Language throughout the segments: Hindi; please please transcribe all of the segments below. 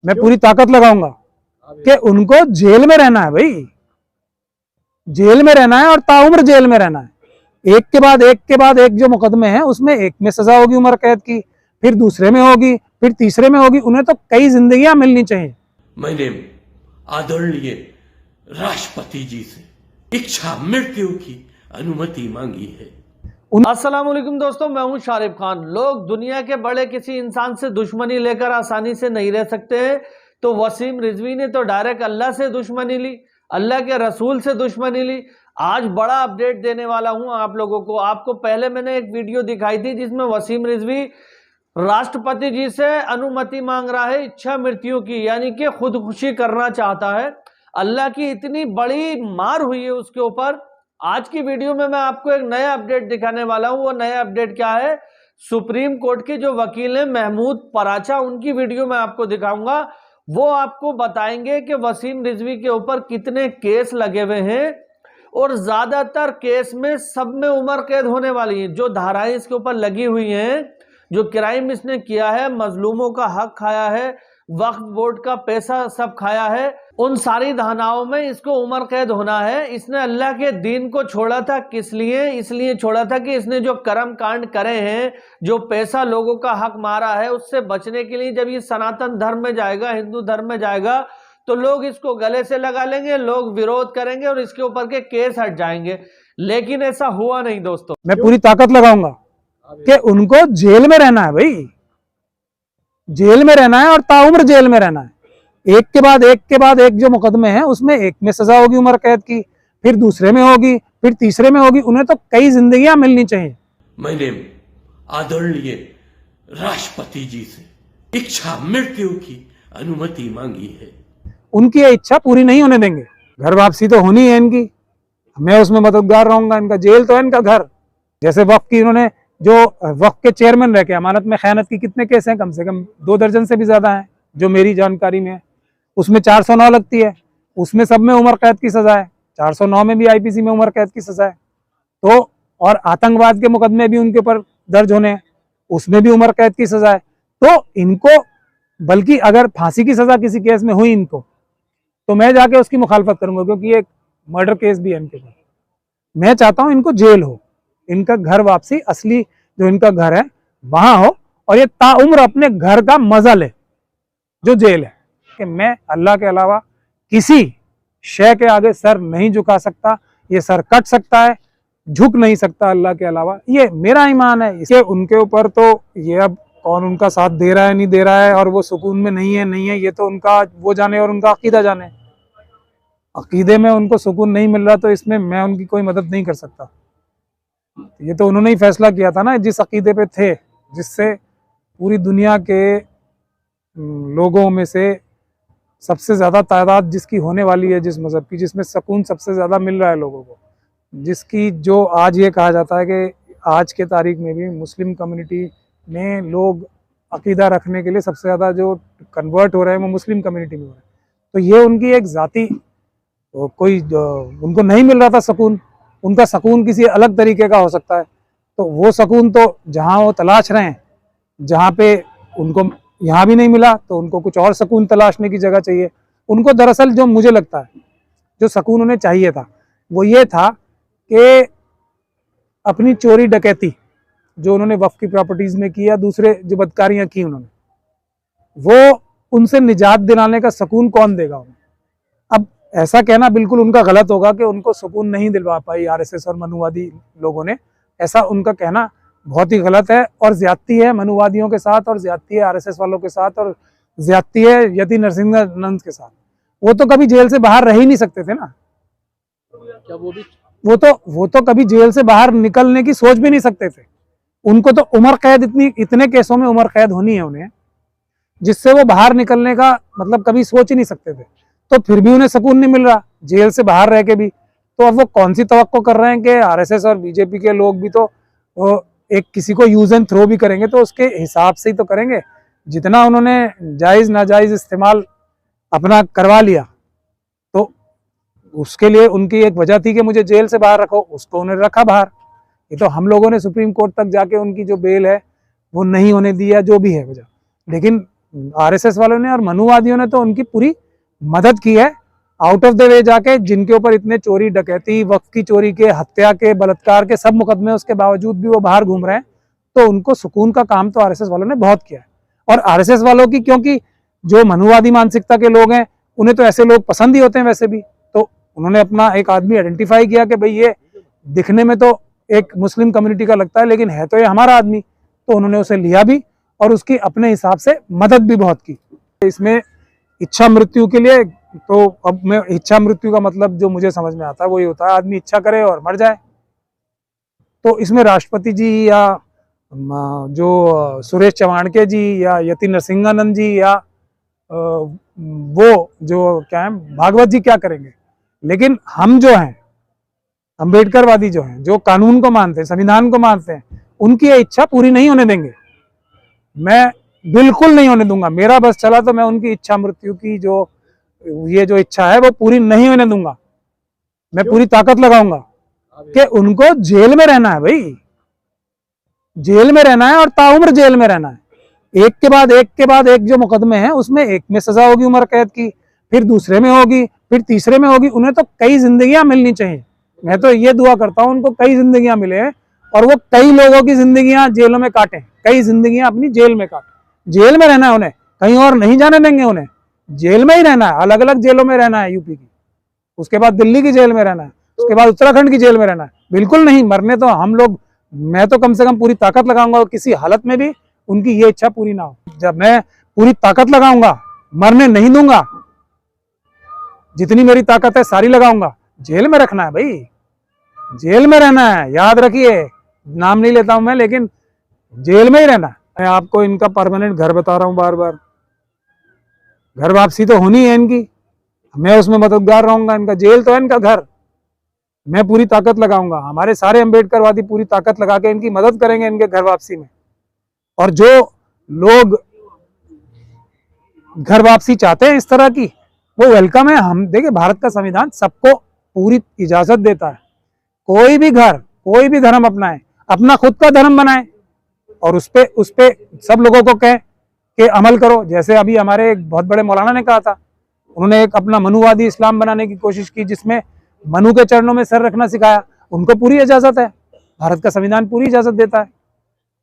मैं पूरी ताकत लगाऊंगा कि उनको जेल में रहना है भाई, जेल में रहना है और ताउम्र जेल में रहना है। एक के बाद एक जो मुकदमे हैं उसमें एक में सजा होगी उम्र कैद की, फिर दूसरे में होगी, फिर तीसरे में होगी। उन्हें तो कई जिंदगियां मिलनी चाहिए। मैंने आदरणीय राष्ट्रपति जी से इच्छा मृत्यु की अनुमति मांगी है। अस्सलाम वालेकुम दोस्तों, मैं हूं शारिफ खान। लोग दुनिया के बड़े किसी इंसान से दुश्मनी लेकर आसानी से नहीं रह सकते हैं, तो वसीम रिजवी ने तो डायरेक्ट अल्लाह से दुश्मनी ली, अल्लाह के रसूल से दुश्मनी ली। आज बड़ा अपडेट देने वाला हूं आप लोगों को। आपको पहले मैंने एक वीडियो दिखाई थी जिसमें वसीम रिजवी राष्ट्रपति जी से अनुमति मांग रहा है इच्छा मृत्यु की, यानी कि खुदकुशी करना चाहता है। अल्लाह की इतनी बड़ी मार हुई है उसके ऊपर। आज की वीडियो में मैं आपको एक नया अपडेट दिखाने वाला हूं। वो नया अपडेट क्या है? सुप्रीम कोर्ट के जो वकील हैं महमूद पराचा, उनकी वीडियो मैं आपको दिखाऊंगा। वो आपको बताएंगे कि वसीम रिजवी के ऊपर कितने केस लगे हुए हैं और ज्यादातर केस में सब में उम्र कैद होने वाली है। जो धाराएं इसके ऊपर लगी हुई हैं, जो क्राइम इसने किया है, मजलूमों का हक खाया है, वक्फ बोर्ड का पैसा सब खाया है, उन सारी धाराओं में इसको उम्र कैद होना है। इसने अल्लाह के दीन को छोड़ा था किस लिए? इसलिए छोड़ा था कि इसने जो कर्म कांड करे हैं, जो पैसा लोगों का हक मारा है, उससे बचने के लिए जब ये सनातन धर्म में जाएगा, हिंदू धर्म में जाएगा, तो लोग इसको गले से लगा लेंगे, लोग विरोध करेंगे और इसके ऊपर के केस हट जाएंगे। लेकिन ऐसा हुआ नहीं दोस्तों। मैं पूरी ताकत लगाऊंगा कि उनको जेल में रहना है भाई, जेल में रहना है और ताउम्र जेल में रहना है। एक के बाद एक जो मुकदमे हैं उसमें एक में सजा होगी उम्र कैद की, फिर दूसरे में होगी, फिर तीसरे में होगी। उन्हें तो कई जिंदगियां मिलनी चाहिए। मैंने आदरणीय राष्ट्रपति जी से इच्छा मृत्यु की अनुमति मांगी है। उनकी ये इच्छा पूरी नहीं होने देंगे। घर वापसी तो होनी है इनकी, मैं उसमें मददगार रहूंगा। इनका जेल तो है इनका घर। जैसे वक्फ की इन्होंने जो वक्फ के चेयरमैन रह के अमानत में खयानत की कितने केस हैं? कम से कम 2 दर्जन से भी ज्यादा हैं जो मेरी जानकारी में है। उसमें 409 लगती है, उसमें सब में उम्र कैद की सजा है। 409 में भी आईपीसी में उम्र कैद की सजा है। तो और आतंकवाद के मुकदमे भी उनके ऊपर दर्ज होने हैं, उसमें भी उम्र कैद की सजा है। तो इनको, बल्कि अगर फांसी की सजा किसी केस में हुई इनको, तो मैं जाके उसकी मुखालफत करूंगा, क्योंकि एक मर्डर केस भी है इनके पास। मैं चाहता हूं इनको जेल हो, इनका घर वापसी, असली जो इनका घर है वहां हो, और ये ताउम्र अपने घर का मजा ले जो जेल है। कि मैं अल्लाह के अलावा किसी शय के आगे सर नहीं झुका सकता। ये सर कट सकता है, झुक नहीं सकता अल्लाह के अलावा। ये मेरा ईमान है। इसके उनके ऊपर तो ये अब कौन उनका साथ दे रहा है नहीं दे रहा है, और वो सुकून में नहीं है, ये तो उनका वो जाने और उनका अकीदा जाने। अकीदे में उनको सुकून नहीं मिल रहा तो इसमें मैं उनकी कोई मदद नहीं कर सकता। ये तो उन्होंने ही फैसला किया था ना, जिस अकीदे पे थे, जिससे पूरी दुनिया के लोगों में से सबसे ज़्यादा तादाद जिसकी होने वाली है, जिस मज़हब की, जिसमें सुकून सबसे ज़्यादा मिल रहा है लोगों को, जिसकी जो आज ये कहा जाता है कि आज के तारीख में भी मुस्लिम कम्युनिटी में लोग अकीदा रखने के लिए सबसे ज़्यादा जो कन्वर्ट हो रहे हैं वो मुस्लिम कम्युनिटी में हो रहे हैं। तो ये उनकी एक ज़ाती कोई उनको नहीं मिल रहा था सुकून। उनका सुकून किसी अलग तरीके का हो सकता है। तो वो सुकून तो जहाँ वो तलाश रहे हैं, जहाँ पे उनको यहाँ भी नहीं मिला, तो उनको कुछ और सुकून तलाशने की जगह चाहिए। उनको दरअसल जो मुझे लगता है जो सुकून उन्हें चाहिए था वो ये था कि अपनी चोरी डकैती जो उन्होंने वक्फ की प्रॉपर्टीज में की या दूसरे जो बदकारियां की उन्होंने, वो उनसे निजात दिलाने का सुकून कौन देगा उन्हें? अब ऐसा कहना बिल्कुल उनका गलत होगा कि उनको सुकून नहीं दिलवा पाई आरएसएस और मनुवादी लोगों ने। ऐसा उनका कहना बहुत ही गलत है, और ज्यादती है मनुवादियों के साथ, और ज्यादती है आरएसएस वालों के साथ, और ज्यादती है यति नरसिंहानंद के साथ। वो तो कभी जेल से बाहर रह ही नहीं सकते थे ना। क्या वो तो कभी जेल से बाहर निकलने की सोच भी नहीं सकते थे। उनको तो उम्र कैद, इतने केसों में उम्र कैद होनी है उन्हें, जिससे वो बाहर निकलने का मतलब कभी सोच ही नहीं सकते थे। तो फिर भी उन्हें सुकून नहीं मिल रहा जेल से बाहर रह के भी। तो अब वो कौन सी तवक्को कर रहे हैं कि आरएसएस और बीजेपी के लोग भी तो एक किसी को यूज एंड थ्रो भी करेंगे, तो उसके हिसाब से ही तो करेंगे। जितना उन्होंने जायज नाजायज इस्तेमाल अपना करवा लिया, तो उसके लिए उनकी एक वजह थी कि मुझे जेल से बाहर रखो, उसको उन्हें रखा बाहर। ये तो हम लोगों ने सुप्रीम कोर्ट तक जाके उनकी जो बेल है वो नहीं होने दी है, जो भी है वजह। लेकिन आरएसएस वालों ने और मनुवादियों ने तो उनकी पूरी मदद की है, आउट ऑफ द वे जाके, जिनके ऊपर इतने चोरी डकैती, वक्फ की चोरी के, हत्या के, बलात्कार के सब मुकदमे, उसके बावजूद भी वो बाहर घूम रहे हैं। तो उनको सुकून का काम तो आरएसएस वालों ने बहुत किया है। और आरएसएस वालों की, क्योंकि जो मनुवादी मानसिकता के लोग हैं उन्हें तो ऐसे लोग पसंद ही होते हैं वैसे भी, तो उन्होंने अपना एक आदमी आइडेंटिफाई किया कि भाई ये दिखने में तो एक मुस्लिम कम्युनिटी का लगता है लेकिन है तो ये हमारा आदमी, तो उन्होंने उसे लिया भी और उसकी अपने हिसाब से मदद भी बहुत की। इसमें इच्छा मृत्यु के लिए, तो अब मैं इच्छा मृत्यु का मतलब जो मुझे समझ में आता है वो ये होता है आदमी इच्छा करे और मर जाए। तो इसमें राष्ट्रपति जी या जो सुरेश चवाणके जी या यति नरसिंहानंद जी या वो जो क्या है भागवत जी क्या करेंगे, लेकिन हम जो हैं अम्बेडकरवादी जो हैं, जो कानून को मानते हैं, संविधान को मानते हैं, उनकी ये इच्छा पूरी नहीं होने देंगे। मैं बिल्कुल नहीं होने दूंगा। मेरा बस चला तो मैं उनकी इच्छा मृत्यु की जो इच्छा है वो पूरी नहीं होने दूंगा। मैं पूरी ताकत लगाऊंगा कि उनको जेल में रहना है, भाई जेल में रहना है और ताउम्र जेल में रहना है। एक के बाद एक जो मुकदमे हैं उसमें एक में सजा होगी उम्र कैद की, फिर दूसरे में होगी, फिर तीसरे में होगी। उन्हें तो कई जिंदगियां मिलनी चाहिए। मैं तो ये दुआ करता हूं उनको कई जिंदगियां मिले और वो कई लोगों की जिंदगियां जेलों में काटें, कई जिंदगियां अपनी जेल में काटें। जेल में रहना है उन्हें, कहीं और नहीं जाने देंगे। उन्हें जेल में ही रहना है, अलग अलग जेलों में रहना है, यूपी की, उसके बाद दिल्ली की जेल में रहना है, उसके बाद उत्तराखंड की जेल में रहना है। बिल्कुल नहीं, मरने तो हम लोग, मैं तो कम से कम पूरी ताकत लगाऊंगा और किसी हालत में भी उनकी ये इच्छा पूरी ना हो। जब मैं पूरी ताकत लगाऊंगा, मरने नहीं दूंगा, जितनी मेरी ताकत है सारी लगाऊंगा। जेल में रखना है भाई, जेल में रहना है, याद रखिए। नाम नहीं लेता हूं मैं, लेकिन जेल में ही रहना है। मैं आपको इनका परमानेंट घर बता रहा हूं बार बार। घर वापसी तो होनी है इनकी, मैं उसमें मददगार रहूंगा। इनका जेल तो है इनका घर, मैं पूरी ताकत लगाऊंगा। हमारे सारे अम्बेडकरवादी पूरी ताकत लगा के इनकी मदद करेंगे इनके घर वापसी में। और जो लोग घर वापसी चाहते हैं इस तरह की, वो वेलकम है। हम देखिए, भारत का संविधान सबको पूरी इजाजत देता है। कोई भी घर, कोई भी धर्म अपनाए, अपना खुद का धर्म बनाए और उस पे सब लोगों को कहें कि अमल करो। जैसे अभी हमारे एक बहुत बड़े मौलाना ने कहा था, उन्होंने एक अपना मनुवादी इस्लाम बनाने की कोशिश की जिसमें मनु के चरणों में सर रखना सिखाया। उनको पूरी इजाजत है, भारत का संविधान पूरी इजाजत देता है।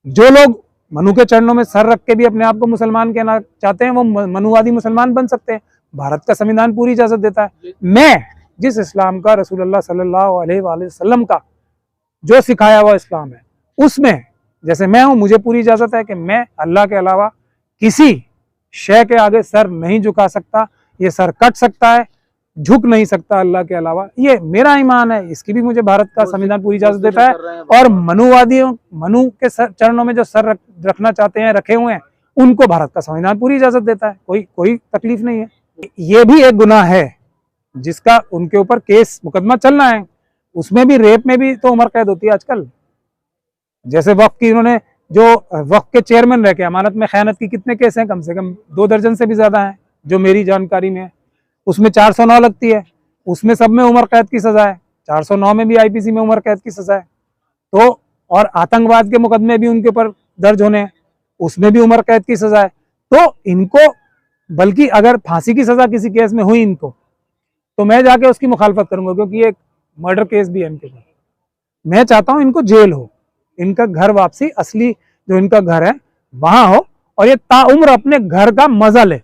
जो लोग मनु के चरणों में सर रख के भी अपने आप को मुसलमान कहना चाहते हैं, वो मनुवादी मुसलमान बन सकते हैं। भारत का संविधान पूरी इजाजत देता है। मैं जिस इस्लाम का, रसूलुल्लाह सल्लल्लाहु अलैहि वसल्लम का जो सिखाया हुआ इस्लाम है, उसमें जैसे मैं हूं, मुझे पूरी इजाजत है कि मैं अल्लाह के अलावा किसी शय के आगे सर नहीं झुका सकता। ये सर कट सकता है, झुक नहीं सकता अल्लाह के अलावा। ये मेरा ईमान है, इसकी भी मुझे भारत का संविधान पूरी इजाजत देता है। और मनुवादियों, मनु के चरणों में जो सर रखना चाहते हैं, रखे हुए हैं, उनको भारत का संविधान पूरी इजाजत देता है। कोई तकलीफ नहीं है। ये भी एक गुनाह है जिसका उनके ऊपर केस मुकदमा चलना है। उसमें भी, रेप में भी तो उम्र कैद होती है आजकल। जैसे वक्फ की, इन्होंने जो वक्फ के चेयरमैन रह के अमानत में खयानत की कितने केस हैं, कम से कम 2 दर्जन से भी ज्यादा हैं जो मेरी जानकारी में है। उसमें 409 लगती है, उसमें सब में उम्र कैद की सजा है। 409 में भी आईपीसी में उम्र कैद की सजा है। तो और आतंकवाद के मुकदमे भी उनके ऊपर दर्ज होने हैं, उसमें भी उम्र कैद की सजा है। तो इनको, बल्कि अगर फांसी की सजा किसी केस में हुई इनको, तो मैं जाके उसकी मुखालफत करूंगा, क्योंकि एक मर्डर केस भी है इनके पास। मैं चाहता हूं इनको जेल हो, इनका घर वापसी, असली जो इनका घर है वहां हो, और ये ताउम्र अपने घर का मजा ले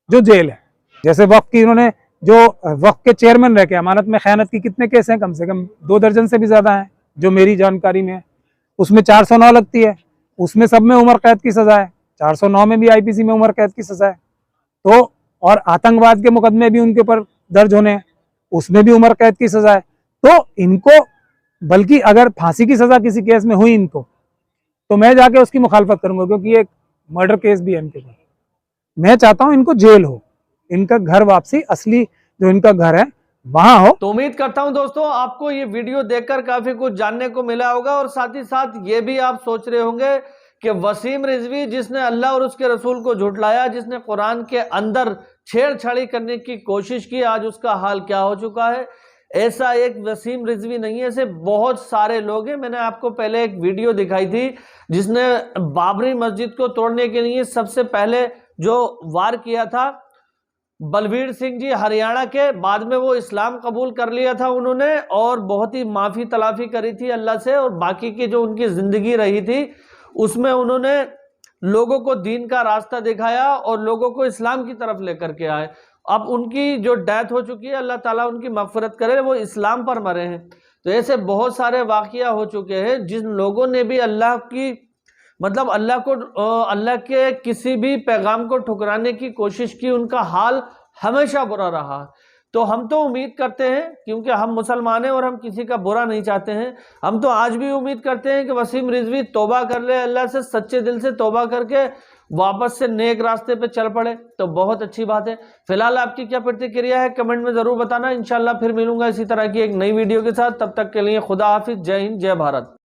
जो जेल है। जैसे वक्फ की, इन्होंने जो वक्फ के चेयरमैन रह के अमानत में खयानत की कितने केस हैं, कम से कम 2 दर्जन से भी ज्यादा हैं जो मेरी जानकारी में है। उसमें 409 लगती है, उसमें सब में उम्र कैद की सजा है। 409 में भी आईपीसी में उम्र कैद की सजा है। तो और आतंकवाद के मुकदमे भी उनके ऊपर दर्ज होने हैं, उसमें भी उम्र कैद की सजा है। तो इनको, बल्कि अगर फांसी की सजा किसी केस में हुई इनको, तो मैं जाके उसकी मुखालफत करूंगा, क्योंकि एक मर्डर केस भी है इनके पास। मैं चाहता हूं इनको जेल हो, इनका घर वापसी, असली जो इनका घर है वहां हो। तो उम्मीद करता हूं दोस्तों आपको ये वीडियो देखकर काफी कुछ जानने को मिला होगा, और साथ ही साथ ये भी आप सोच रहे होंगे कि वसीम रिजवी, जिसने अल्लाह और उसके रसूल को झुठलाया, जिसने कुरान के अंदर छेड़छाड़ी करने की कोशिश की, आज उसका हाल क्या हो चुका है। ऐसा एक वसीम रिजवी नहीं है, ऐसे बहुत सारे लोग हैं। मैंने आपको पहले एक वीडियो दिखाई थी जिसने बाबरी मस्जिद को तोड़ने के लिए सबसे पहले जो वार किया था बलवीर सिंह जी हरियाणा के, बाद में वो इस्लाम कबूल कर लिया था उन्होंने और बहुत ही माफ़ी तलाफ़ी करी थी अल्लाह से, और बाकी की जो उनकी ज़िंदगी रही थी उसमें उन्होंने लोगों को दीन का रास्ता दिखाया और लोगों को इस्लाम की तरफ लेकर के आए। अब उनकी जो डेथ हो चुकी है, अल्लाह ताला उनकी मग़फ़िरत करे, वो इस्लाम पर मरे हैं। तो ऐसे बहुत सारे वाक़िया हो चुके हैं जिन लोगों ने भी अल्लाह की मतलब अल्लाह के किसी भी पैगाम को ठुकराने की कोशिश की, उनका हाल हमेशा बुरा रहा। तो हम तो उम्मीद करते हैं, क्योंकि हम मुसलमान हैं और हम किसी का बुरा नहीं चाहते हैं, हम तो आज भी उम्मीद करते हैं कि वसीम रिजवी तौबा कर ले, अल्लाह से सच्चे दिल से तौबा करके वापस से नेक रास्ते पे चल पड़े, तो बहुत अच्छी बात है। फिलहाल आपकी क्या प्रतिक्रिया है कमेंट में ज़रूर बताना। इंशाल्लाह फिर मिलूंगा इसी तरह की एक नई वीडियो के साथ, तब तक के लिए खुदा हाफिज, जय हिंद, जय भारत।